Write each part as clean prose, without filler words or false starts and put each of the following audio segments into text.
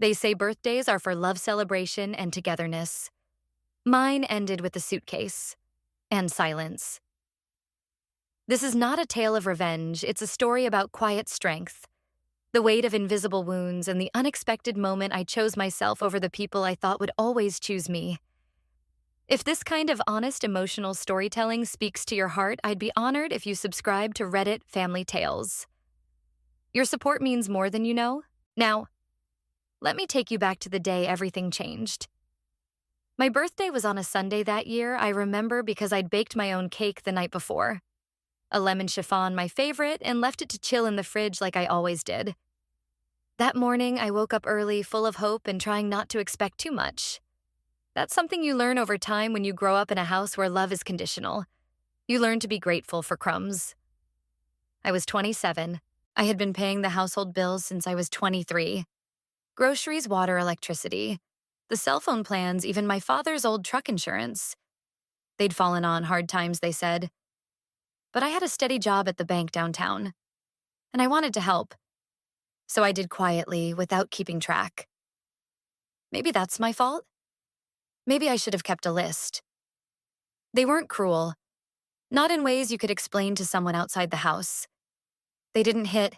They say birthdays are for love celebration and togetherness. Mine ended with a suitcase and silence. This is not a tale of revenge, it's a story about quiet strength, the weight of invisible wounds, and the unexpected moment I chose myself over the people I thought would always choose me. If this kind of honest emotional storytelling speaks to your heart, I'd be honored if you subscribe to Reddit Family Tales. Your support means more than you know. Now, let me take you back to the day everything changed. My birthday was on a Sunday that year, I remember, because I'd baked my own cake the night before. A lemon chiffon, my favorite, and left it to chill in the fridge like I always did. That morning, I woke up early, full of hope and trying not to expect too much. That's something you learn over time when you grow up in a house where love is conditional. You learn to be grateful for crumbs. I was 27. I had been paying the household bills since I was 23. Groceries, water, electricity. The cell phone plans, even my father's old truck insurance. They'd fallen on hard times, they said. But I had a steady job at the bank downtown, and I wanted to help. So I did quietly, without keeping track. Maybe that's my fault. Maybe I should have kept a list. They weren't cruel, not in ways you could explain to someone outside the house. They didn't hit,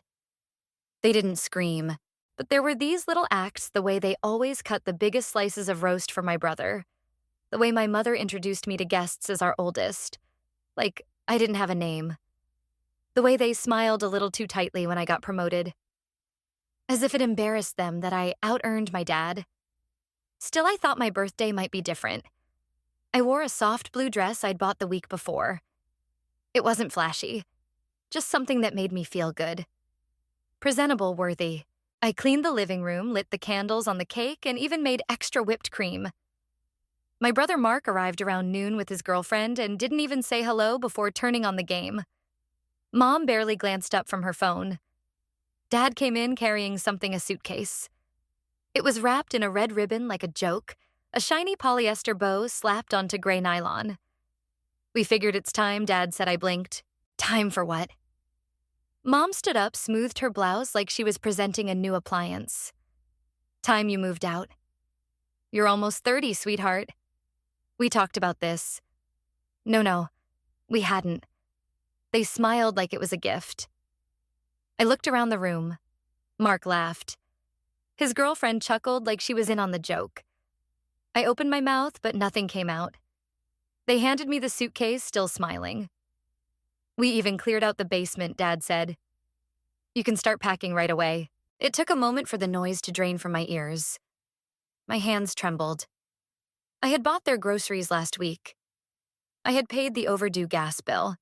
they didn't scream, but there were these little acts, the way they always cut the biggest slices of roast for my brother, the way my mother introduced me to guests as our oldest, like I didn't have a name, the way they smiled a little too tightly when I got promoted, as if it embarrassed them that I out-earned my dad. Still, I thought my birthday might be different. I wore a soft blue dress I'd bought the week before. It wasn't flashy, just something that made me feel good. Presentable worthy. I cleaned the living room, lit the candles on the cake, and even made extra whipped cream. My brother Mark arrived around noon with his girlfriend and didn't even say hello before turning on the game. Mom barely glanced up from her phone. Dad came in carrying a suitcase. It was wrapped in a red ribbon like a joke, a shiny polyester bow slapped onto gray nylon. We figured it's time, Dad said. I blinked. Time for what? Mom stood up, smoothed her blouse like she was presenting a new appliance. Time you moved out. You're almost 30, sweetheart. We talked about this. No, we hadn't. They smiled like it was a gift. I looked around the room. Mark laughed. His girlfriend chuckled like she was in on the joke. I opened my mouth, but nothing came out. They handed me the suitcase, still smiling. We even cleared out the basement, Dad said. You can start packing right away. It took a moment for the noise to drain from my ears. My hands trembled. I had bought their groceries last week. I had paid the overdue gas bill.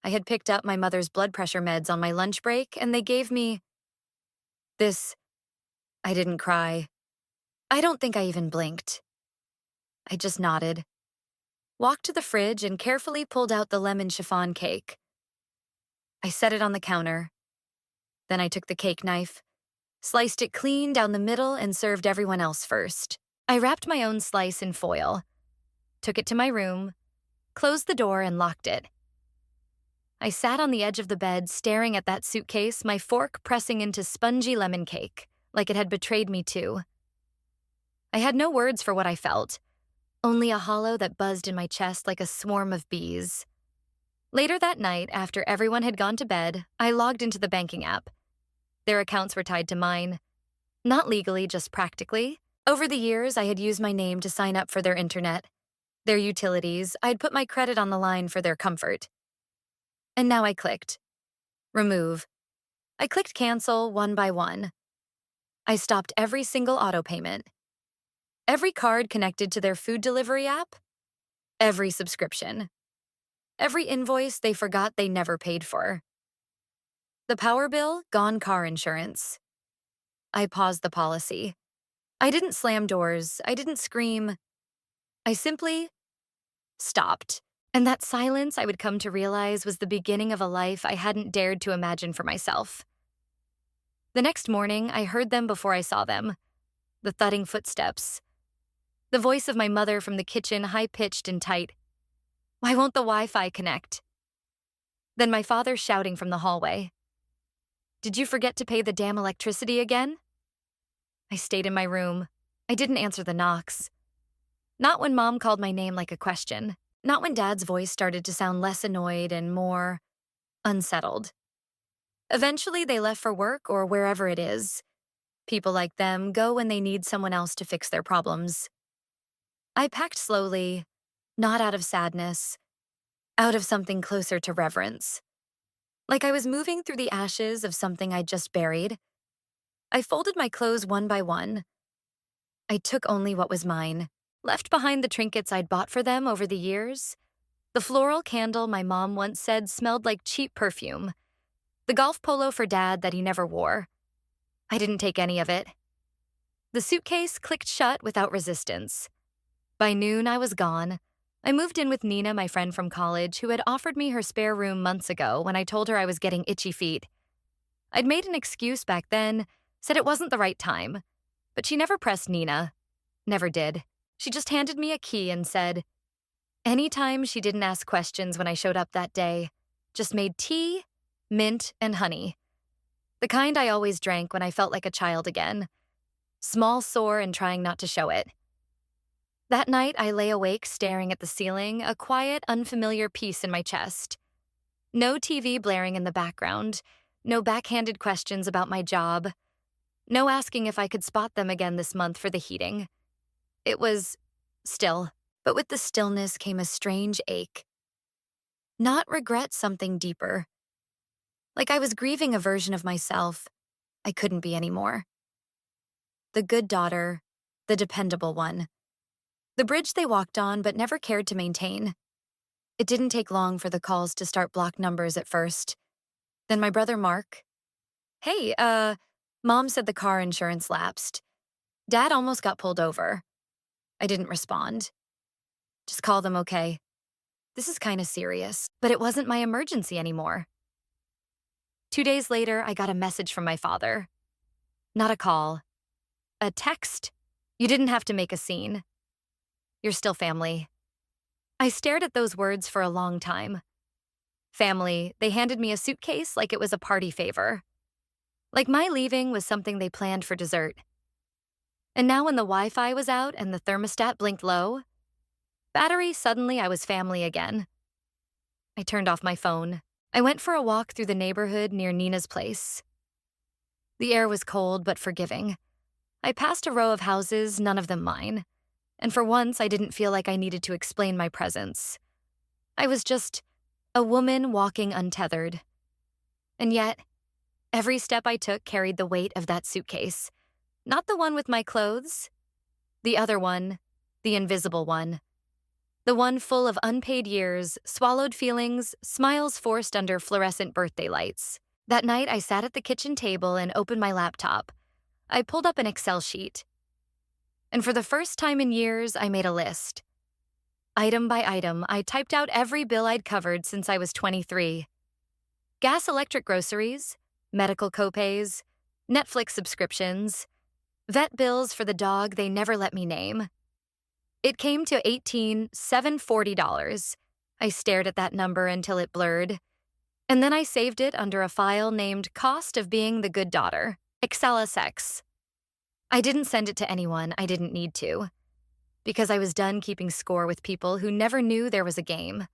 I had picked up my mother's blood pressure meds on my lunch break, and they gave me this. I didn't cry. I don't think I even blinked. I just nodded, walked to the fridge, and carefully pulled out the lemon chiffon cake. I set it on the counter. Then I took the cake knife, sliced it clean down the middle, and served everyone else first. I wrapped my own slice in foil, took it to my room, closed the door, and locked it. I sat on the edge of the bed, staring at that suitcase, my fork pressing into spongy lemon cake, like it had betrayed me too. I had no words for what I felt, only a hollow that buzzed in my chest like a swarm of bees. Later that night, after everyone had gone to bed, I logged into the banking app. Their accounts were tied to mine. Not legally, just practically. Over the years, I had used my name to sign up for their internet, their utilities. I'd put my credit on the line for their comfort. And now I clicked remove. I clicked cancel one by one. I stopped every single auto payment. Every card connected to their food delivery app. Every subscription. Every invoice they forgot they never paid for. The power bill, gone car insurance. I paused the policy. I didn't slam doors. I didn't scream. I simply stopped. And that silence, I would come to realize, was the beginning of a life I hadn't dared to imagine for myself. The next morning, I heard them before I saw them. The thudding footsteps. The voice of my mother from the kitchen, high-pitched and tight. Why won't the Wi-Fi connect? Then my father shouting from the hallway. Did you forget to pay the damn electricity again? I stayed in my room. I didn't answer the knocks. Not when Mom called my name like a question. Not when Dad's voice started to sound less annoyed and more unsettled. Eventually, they left for work or wherever it is. People like them go when they need someone else to fix their problems. I packed slowly, not out of sadness, out of something closer to reverence. Like I was moving through the ashes of something I'd just buried. I folded my clothes one by one. I took only what was mine, left behind the trinkets I'd bought for them over the years. The floral candle my mom once said smelled like cheap perfume. The golf polo for Dad that he never wore. I didn't take any of it. The suitcase clicked shut without resistance. By noon, I was gone. I moved in with Nina, my friend from college, who had offered me her spare room months ago when I told her I was getting itchy feet. I'd made an excuse back then, said it wasn't the right time, but she never pressed Nina. Never did. She just handed me a key and said, anytime she didn't ask questions when I showed up that day, just made tea, mint, and honey. The kind I always drank when I felt like a child again. Small, sore, and trying not to show it. That night, I lay awake staring at the ceiling, a quiet, unfamiliar peace in my chest. No TV blaring in the background, no backhanded questions about my job, no asking if I could spot them again this month for the heating. It was still, but with the stillness came a strange ache. Not regret, something deeper. Like I was grieving a version of myself I couldn't be anymore. The good daughter, the dependable one. The bridge they walked on but never cared to maintain. It didn't take long for the calls to start blocked numbers at first. Then my brother Mark. Hey, Mom said the car insurance lapsed. Dad almost got pulled over. I didn't respond. Just call them, okay? This is kind of serious, but it wasn't my emergency anymore. 2 days later, I got a message from my father. Not a call. A text. You didn't have to make a scene. You're still family. I stared at those words for a long time. Family, they handed me a suitcase like it was a party favor. Like my leaving was something they planned for dessert. And now when the Wi-Fi was out and the thermostat blinked low, battery, suddenly I was family again. I turned off my phone. I went for a walk through the neighborhood near Nina's place. The air was cold but forgiving. I passed a row of houses, none of them mine. And for once, I didn't feel like I needed to explain my presence. I was just a woman walking untethered. And yet, every step I took carried the weight of that suitcase. Not the one with my clothes. The other one, the invisible one. The one full of unpaid years, swallowed feelings, smiles forced under fluorescent birthday lights. That night, I sat at the kitchen table and opened my laptop. I pulled up an Excel sheet. And for the first time in years, I made a list. Item by item, I typed out every bill I'd covered since I was 23. Gas, electric, groceries, medical copays, Netflix subscriptions, vet bills for the dog they never let me name. It came to $18,740. I stared at that number until it blurred. And then I saved it under a file named Cost of Being the Good Daughter, XLSX. I didn't send it to anyone, I didn't need to, because I was done keeping score with people who never knew there was a game.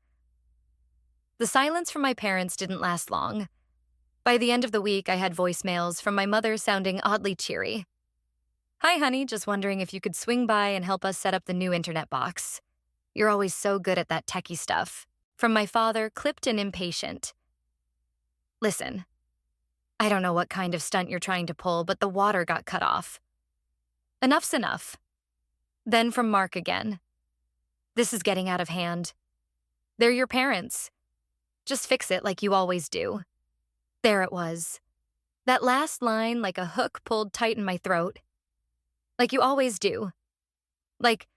The silence from my parents didn't last long. By the end of the week, I had voicemails from my mother sounding oddly cheery. Hi, honey, just wondering if you could swing by and help us set up the new internet box. You're always so good at that techie stuff. From my father, clipped and impatient. Listen, I don't know what kind of stunt you're trying to pull, but the water got cut off. Enough's enough. Then from Mark again. This is getting out of hand. They're your parents. Just fix it like you always do. There it was. That last line like a hook pulled tight in my throat. Like you always do. Like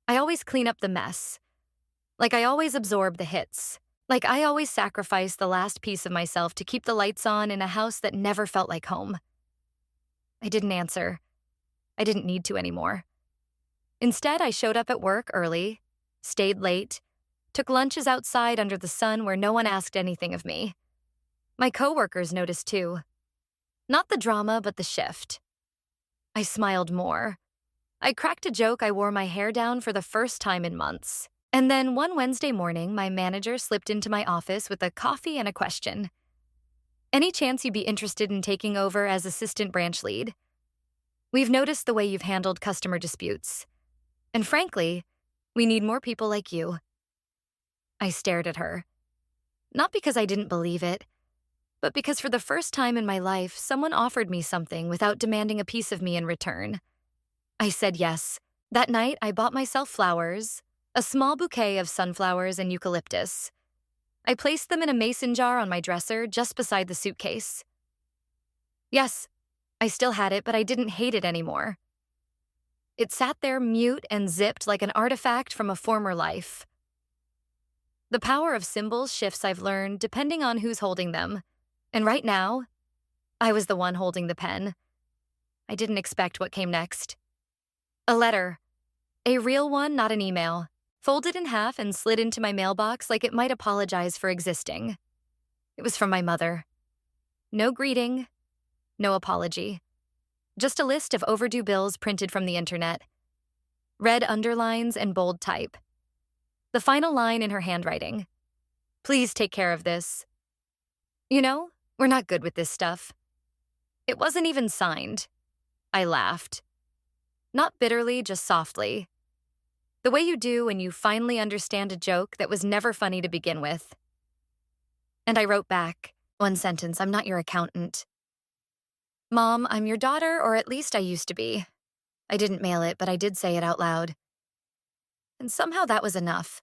I always clean up the mess. Like I always absorb the hits. Like I always sacrifice the last piece of myself to keep the lights on in a house that never felt like home. I didn't answer. I didn't need to anymore. Instead, I showed up at work early, stayed late, took lunches outside under the sun where no one asked anything of me. My coworkers noticed too. Not the drama, but the shift. I smiled more. I cracked a joke I wore my hair down for the first time in months. And then one Wednesday morning, my manager slipped into my office with a coffee and a question. Any chance you'd be interested in taking over as assistant branch lead? We've noticed the way you've handled customer disputes. And frankly, we need more people like you. I stared at her. Not because I didn't believe it, but because for the first time in my life, someone offered me something without demanding a piece of me in return. I said yes. That night, I bought myself flowers, a small bouquet of sunflowers and eucalyptus. I placed them in a mason jar on my dresser just beside the suitcase. Yes, I still had it, but I didn't hate it anymore. It sat there mute and zipped like an artifact from a former life. The power of symbols shifts, I've learned, depending on who's holding them. And right now, I was the one holding the pen. I didn't expect what came next. A letter. A real one, not an email. Folded in half and slid into my mailbox like it might apologize for existing. It was from my mother. No greeting, no apology. Just a list of overdue bills printed from the internet. Red underlines and bold type. The final line in her handwriting. Please take care of this. You know, we're not good with this stuff. It wasn't even signed. I laughed. Not bitterly, just softly. The way you do when you finally understand a joke that was never funny to begin with. And I wrote back, one sentence, I'm not your accountant. Mom, I'm your daughter, or at least I used to be. I didn't mail it, but I did say it out loud. And somehow that was enough.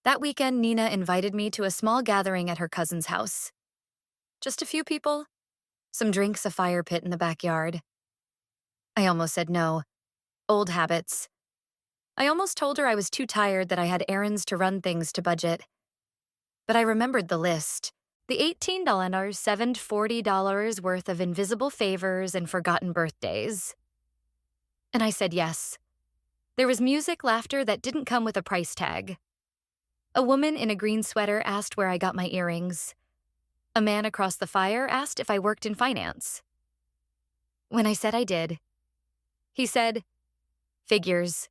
That weekend, Nina invited me to a small gathering at her cousin's house. Just a few people, some drinks, a fire pit in the backyard. I almost said no. Old habits. I almost told her I was too tired, that I had errands to run, things to budget. But I remembered the list. The $18, $740 worth of invisible favors and forgotten birthdays. And I said yes. There was music, laughter that didn't come with a price tag. A woman in a green sweater asked where I got my earrings. A man across the fire asked if I worked in finance. When I said I did, he said, figures.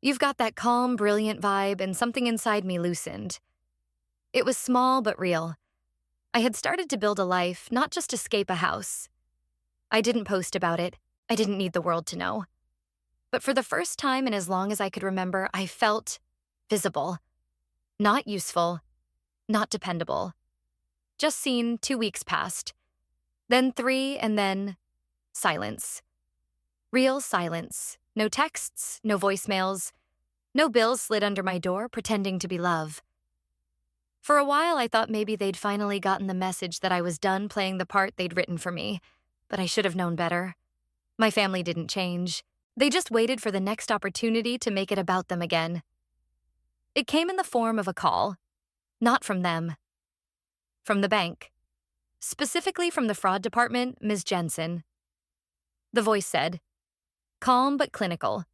You've got that calm, brilliant vibe, and something inside me loosened. It was small but real. I had started to build a life, not just escape a house. I didn't post about it. I didn't need the world to know. But for the first time in as long as I could remember, I felt visible. Not useful, not dependable. Just seen. 2 weeks passed. Then 3, and then silence. Real silence. No texts, no voicemails. No bills slid under my door pretending to be love. For a while, I thought maybe they'd finally gotten the message that I was done playing the part they'd written for me, but I should have known better. My family didn't change. They just waited for the next opportunity to make it about them again. It came in the form of a call. Not from them. From the bank. Specifically from the fraud department, Ms. Jensen. The voice said, calm but clinical.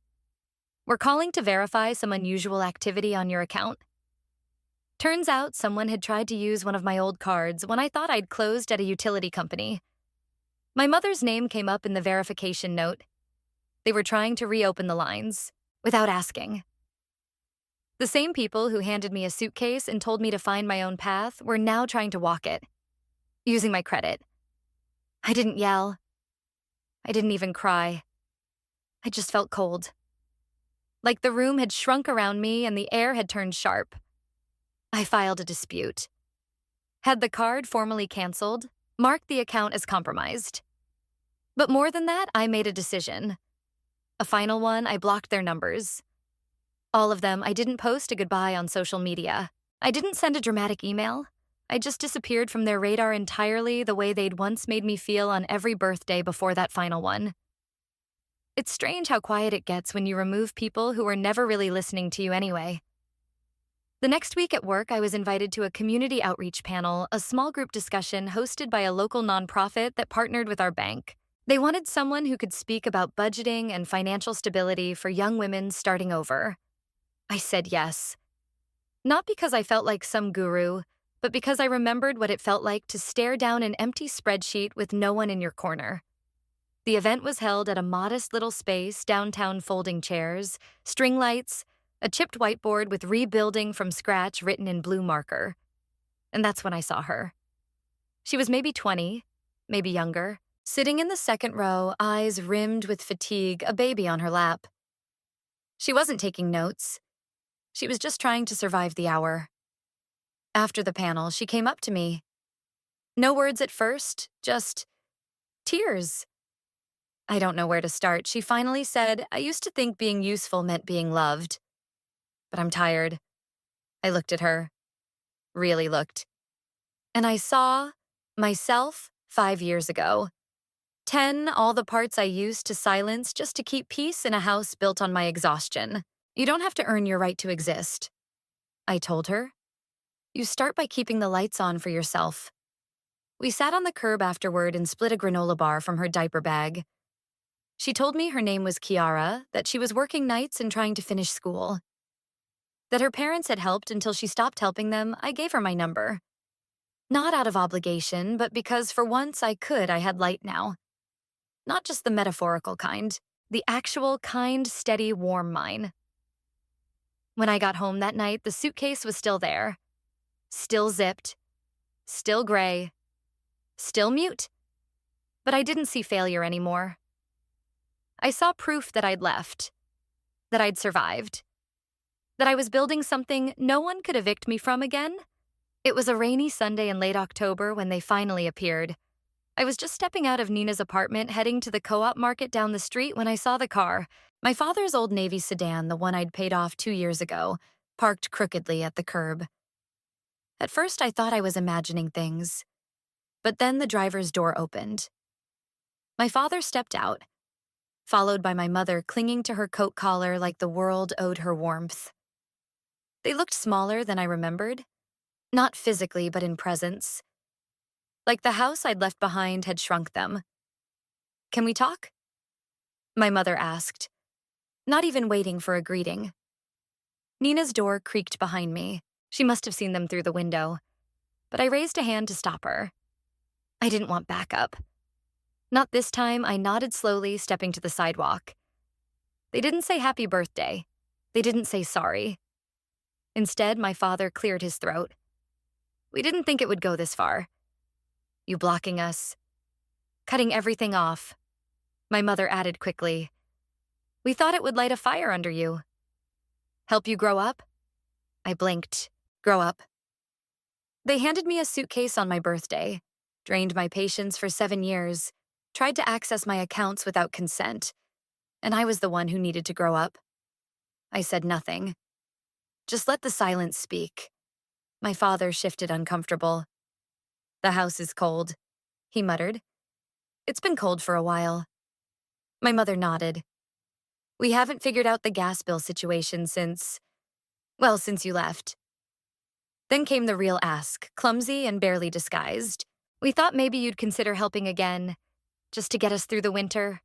We're calling to verify some unusual activity on your account. Turns out someone had tried to use one of my old cards when I thought I'd closed at a utility company. My mother's name came up in the verification note. They were trying to reopen the lines, without asking. The same people who handed me a suitcase and told me to find my own path were now trying to walk it, using my credit. I didn't yell. I didn't even cry. I just felt cold. Like the room had shrunk around me and the air had turned sharp. I filed a dispute. Had the card formally canceled, marked the account as compromised. But more than that, I made a decision. A final one, I blocked their numbers. All of them. I didn't post a goodbye on social media. I didn't send a dramatic email. I just disappeared from their radar entirely, the way they'd once made me feel on every birthday before that final one. It's strange how quiet it gets when you remove people who were never really listening to you anyway. The next week at work, I was invited to a community outreach panel, a small group discussion hosted by a local nonprofit that partnered with our bank. They wanted someone who could speak about budgeting and financial stability for young women starting over. I said yes. Not because I felt like some guru, but because I remembered what it felt like to stare down an empty spreadsheet with no one in your corner. The event was held at a modest little space, downtown folding chairs, string lights, a chipped whiteboard with rebuilding from scratch written in blue marker. And that's when I saw her. She was maybe 20, maybe younger, sitting in the second row, eyes rimmed with fatigue, a baby on her lap. She wasn't taking notes. She was just trying to survive the hour. After the panel, she came up to me. No words at first, just tears. I don't know where to start. She finally said, "I used to think being useful meant being loved. But I'm tired." I looked at her, really looked. And I saw myself 5 years ago. 10, all the parts I used to silence just to keep peace in a house built on my exhaustion. You don't have to earn your right to exist, I told her. You start by keeping the lights on for yourself. We sat on the curb afterward and split a granola bar from her diaper bag. She told me her name was Kiara, that she was working nights and trying to finish school. That her parents had helped until she stopped helping them. I gave her my number. Not out of obligation, but because for once I had light now. Not just the metaphorical kind, the actual kind, steady, warm mine. When I got home that night, the suitcase was still there. Still zipped. Still gray. Still mute. But I didn't see failure anymore. I saw proof that I'd left. That I'd survived. That I was building something no one could evict me from again. It was a rainy Sunday in late October when they finally appeared. I was just stepping out of Nina's apartment, heading to the co-op market down the street when I saw the car. My father's old Navy sedan, the one I'd paid off 2 years ago, parked crookedly at the curb. At first, I thought I was imagining things. But then the driver's door opened. My father stepped out, followed by my mother clinging to her coat collar like the world owed her warmth. They looked smaller than I remembered. Not physically, but in presence. Like the house I'd left behind had shrunk them. "Can we talk?" My mother asked, not even waiting for a greeting. Nina's door creaked behind me. She must have seen them through the window. But I raised a hand to stop her. I didn't want backup. Not this time. I nodded slowly, stepping to the sidewalk. They didn't say happy birthday. They didn't say sorry. Instead, my father cleared his throat. "We didn't think it would go this far. You blocking us. Cutting everything off." My mother added quickly, "We thought it would light a fire under you. Help you grow up?" I blinked. Grow up. They handed me a suitcase on my birthday, drained my patience for 7 years, tried to access my accounts without consent, and I was the one who needed to grow up. I said nothing. Just let the silence speak. My father shifted uncomfortable. "The house is cold," he muttered. "It's been cold for a while." My mother nodded. "We haven't figured out the gas bill situation since you left." Then came the real ask, clumsy and barely disguised. "We thought maybe you'd consider helping again, just to get us through the winter.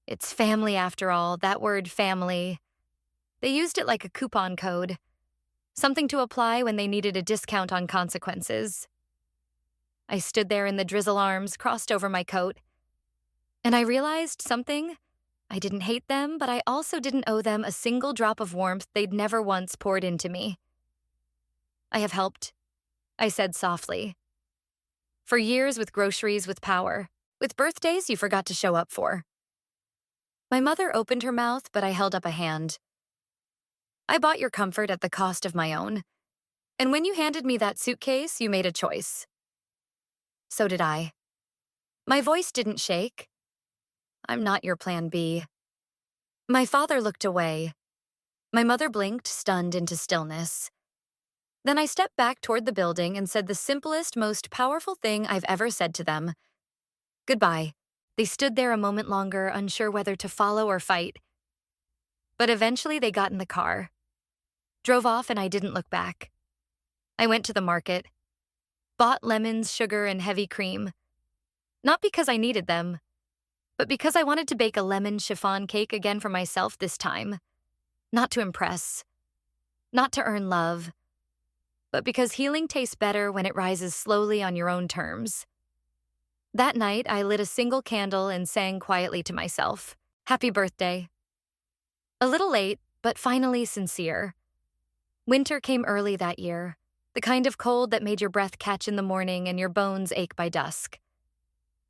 It's family after all, that word family. They used it like a coupon code, something to apply when they needed a discount on consequences." I stood there in the drizzle arms crossed over my coat, and I realized something. I didn't hate them, but I also didn't owe them a single drop of warmth they'd never once poured into me. "I have helped," I said softly. "For years with groceries, with power, with birthdays you forgot to show up for." My mother opened her mouth, but I held up a hand. "I bought your comfort at the cost of my own. And when you handed me that suitcase, you made a choice." So did I. My voice didn't shake. "I'm not your plan B." My father looked away. My mother blinked, stunned into stillness. Then I stepped back toward the building and said the simplest, most powerful thing I've ever said to them. "Goodbye." They stood there a moment longer, unsure whether to follow or fight. But eventually they got in the car, drove off, and I didn't look back. I went to the market, bought lemons, sugar, and heavy cream. Not because I needed them, but because I wanted to bake a lemon chiffon cake again for myself this time. Not to impress, not to earn love, but because healing tastes better when it rises slowly on your own terms. That night, I lit a single candle and sang quietly to myself, "Happy birthday." A little late, but finally sincere. Winter came early that year, the kind of cold that made your breath catch in the morning and your bones ache by dusk.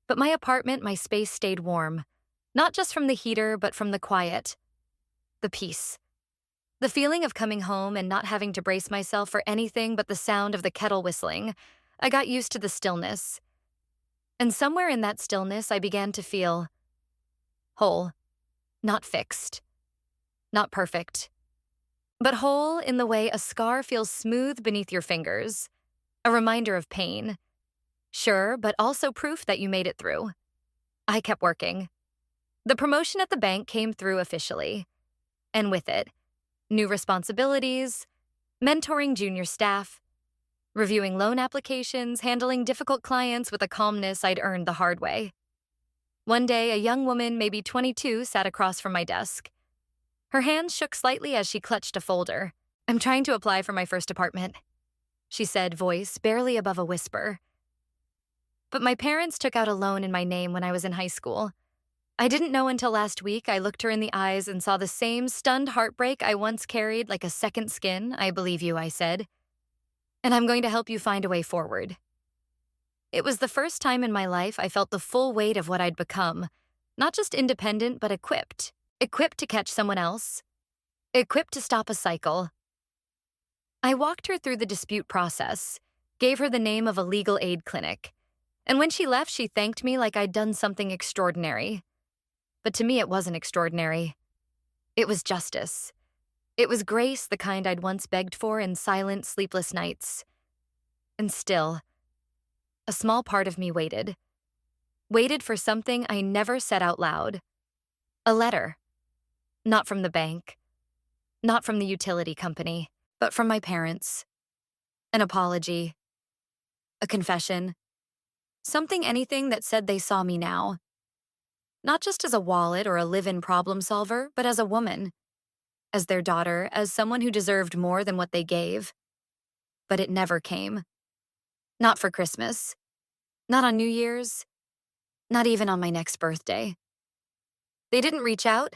But my space stayed warm, not just from the heater, but from the quiet, the peace. The feeling of coming home and not having to brace myself for anything but the sound of the kettle whistling. I got used to the stillness. And somewhere in that stillness, I began to feel whole, not fixed, not perfect, but whole in the way a scar feels smooth beneath your fingers, a reminder of pain. Sure, but also proof that you made it through. I kept working. The promotion at the bank came through officially, and with it, new responsibilities, mentoring junior staff, reviewing loan applications, handling difficult clients with a calmness I'd earned the hard way. One day, a young woman, maybe 22, sat across from my desk. Her hands shook slightly as she clutched a folder. "I'm trying to apply for my first apartment," she said, voice barely above a whisper. But my parents took out a loan in my name when I was in high school. I didn't know until last week I looked her in the eyes and saw the same stunned heartbreak I once carried like a second skin. "I believe you," I said. "And I'm going to help you find a way forward." It was the first time in my life I felt the full weight of what I'd become, not just independent, but equipped. Equipped to catch someone else. Equipped to stop a cycle. I walked her through the dispute process, gave her the name of a legal aid clinic, and when she left, she thanked me like I'd done something extraordinary. But to me, it wasn't extraordinary. It was justice. It was grace, the kind I'd once begged for in silent, sleepless nights. And still, a small part of me waited. Waited for something I never said out loud. A letter. Not from the bank. Not from the utility company, but from my parents. An apology. A confession. Anything that said they saw me now. Not just as a wallet or a live-in problem solver, but as a woman. As their daughter, as someone who deserved more than what they gave. But it never came. Not for Christmas. Not on New Year's. Not even on my next birthday. They didn't reach out,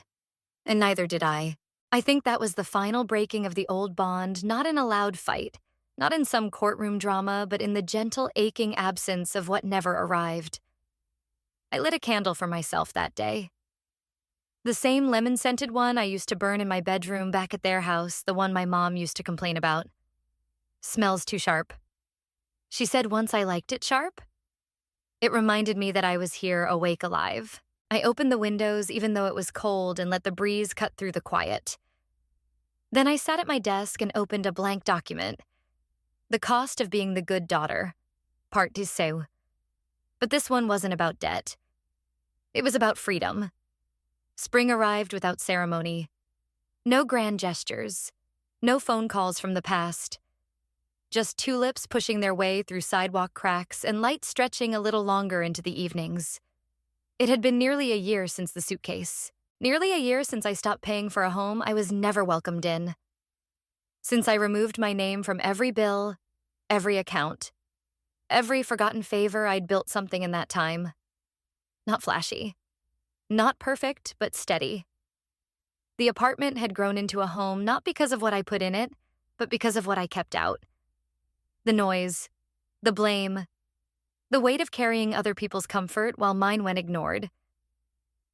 and neither did I. I think that was the final breaking of the old bond, not in a loud fight, not in some courtroom drama, but in the gentle, aching absence of what never arrived. I lit a candle for myself that day. The same lemon-scented one I used to burn in my bedroom back at their house, the one my mom used to complain about. "Smells too sharp." She said once I liked it sharp. It reminded me that I was here, awake, alive. I opened the windows even though it was cold and let the breeze cut through the quiet. Then I sat at my desk and opened a blank document. The cost of being the good daughter. Part 2. But this one wasn't about debt. It was about freedom. Spring arrived without ceremony. No grand gestures. No phone calls from the past. Just tulips pushing their way through sidewalk cracks and light stretching a little longer into the evenings. It had been nearly a year since the suitcase. Nearly a year since I stopped paying for a home I was never welcomed in. Since I removed my name from every bill, every account, every forgotten favor, I'd built something in that time. Not flashy. Not perfect, but steady. The apartment had grown into a home not because of what I put in it, but because of what I kept out. The noise, the blame, the weight of carrying other people's comfort while mine went ignored.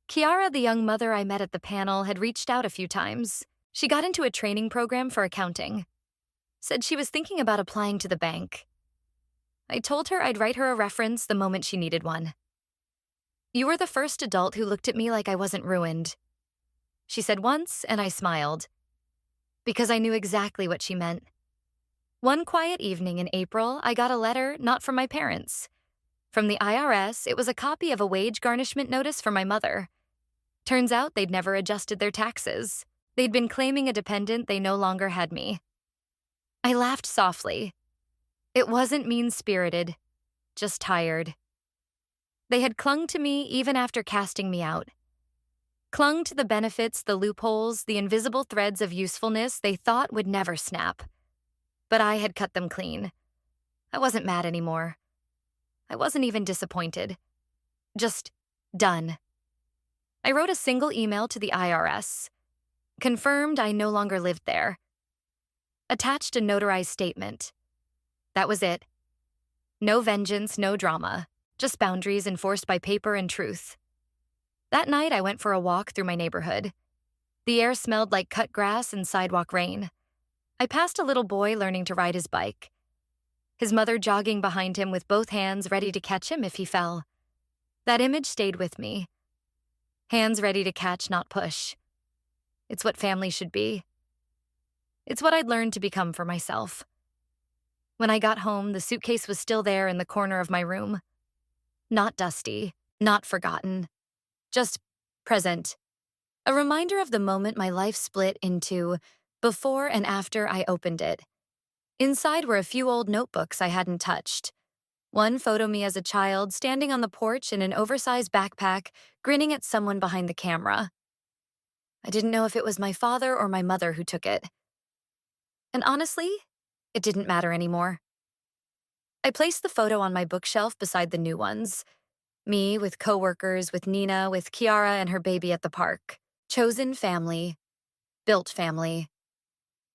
Kiara, the young mother I met at the panel, had reached out a few times. She got into a training program for accounting. Said she was thinking about applying to the bank. I told her I'd write her a reference the moment she needed one. "You were the first adult who looked at me like I wasn't ruined," she said once, and I smiled. Because I knew exactly what she meant. One quiet evening in April, I got a letter not from my parents. From the IRS, it was a copy of a wage garnishment notice for my mother. Turns out they'd never adjusted their taxes. They'd been claiming a dependent they no longer had me. I laughed softly. It wasn't mean-spirited, just tired. They had clung to me even after casting me out. Clung to the benefits, the loopholes, the invisible threads of usefulness they thought would never snap. But I had cut them clean. I wasn't mad anymore. I wasn't even disappointed. Just done. I wrote a single email to the IRS, confirmed I no longer lived there, attached a notarized statement. That was it. No vengeance, no drama, just boundaries enforced by paper and truth. That night, I went for a walk through my neighborhood. The air smelled like cut grass and sidewalk rain. I passed a little boy learning to ride his bike, his mother jogging behind him with both hands ready to catch him if he fell. That image stayed with me. Hands ready to catch, not push. It's what family should be. It's what I'd learned to become for myself. When I got home, the suitcase was still there in the corner of my room. Not dusty, not forgotten, just present. A reminder of the moment my life split into before and after I opened it. Inside were a few old notebooks I hadn't touched. One photo me as a child standing on the porch in an oversized backpack, grinning at someone behind the camera. I didn't know if it was my father or my mother who took it. And honestly, it didn't matter anymore. I placed the photo on my bookshelf beside the new ones. Me with coworkers, with Nina, with Kiara and her baby at the park. Chosen family. Built family.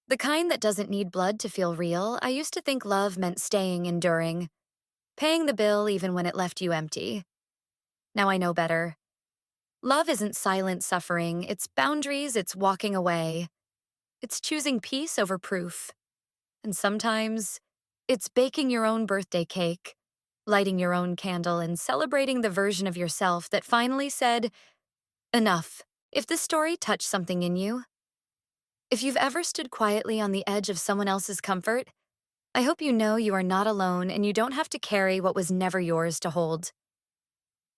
The kind that doesn't need blood to feel real. I used to think love meant staying, enduring. Paying the bill even when it left you empty. Now I know better. Love isn't silent suffering. It's boundaries, it's walking away. It's choosing peace over proof. And sometimes, it's baking your own birthday cake, lighting your own candle, and celebrating the version of yourself that finally said, enough. If this story touched something in you, if you've ever stood quietly on the edge of someone else's comfort, I hope you know you are not alone and you don't have to carry what was never yours to hold.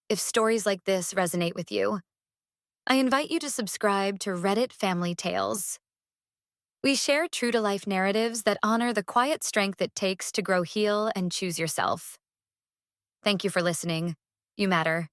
If stories like this resonate with you, I invite you to subscribe to Reddit Family Tales. We share true-to-life narratives that honor the quiet strength it takes to grow, heal, and choose yourself. Thank you for listening. You matter.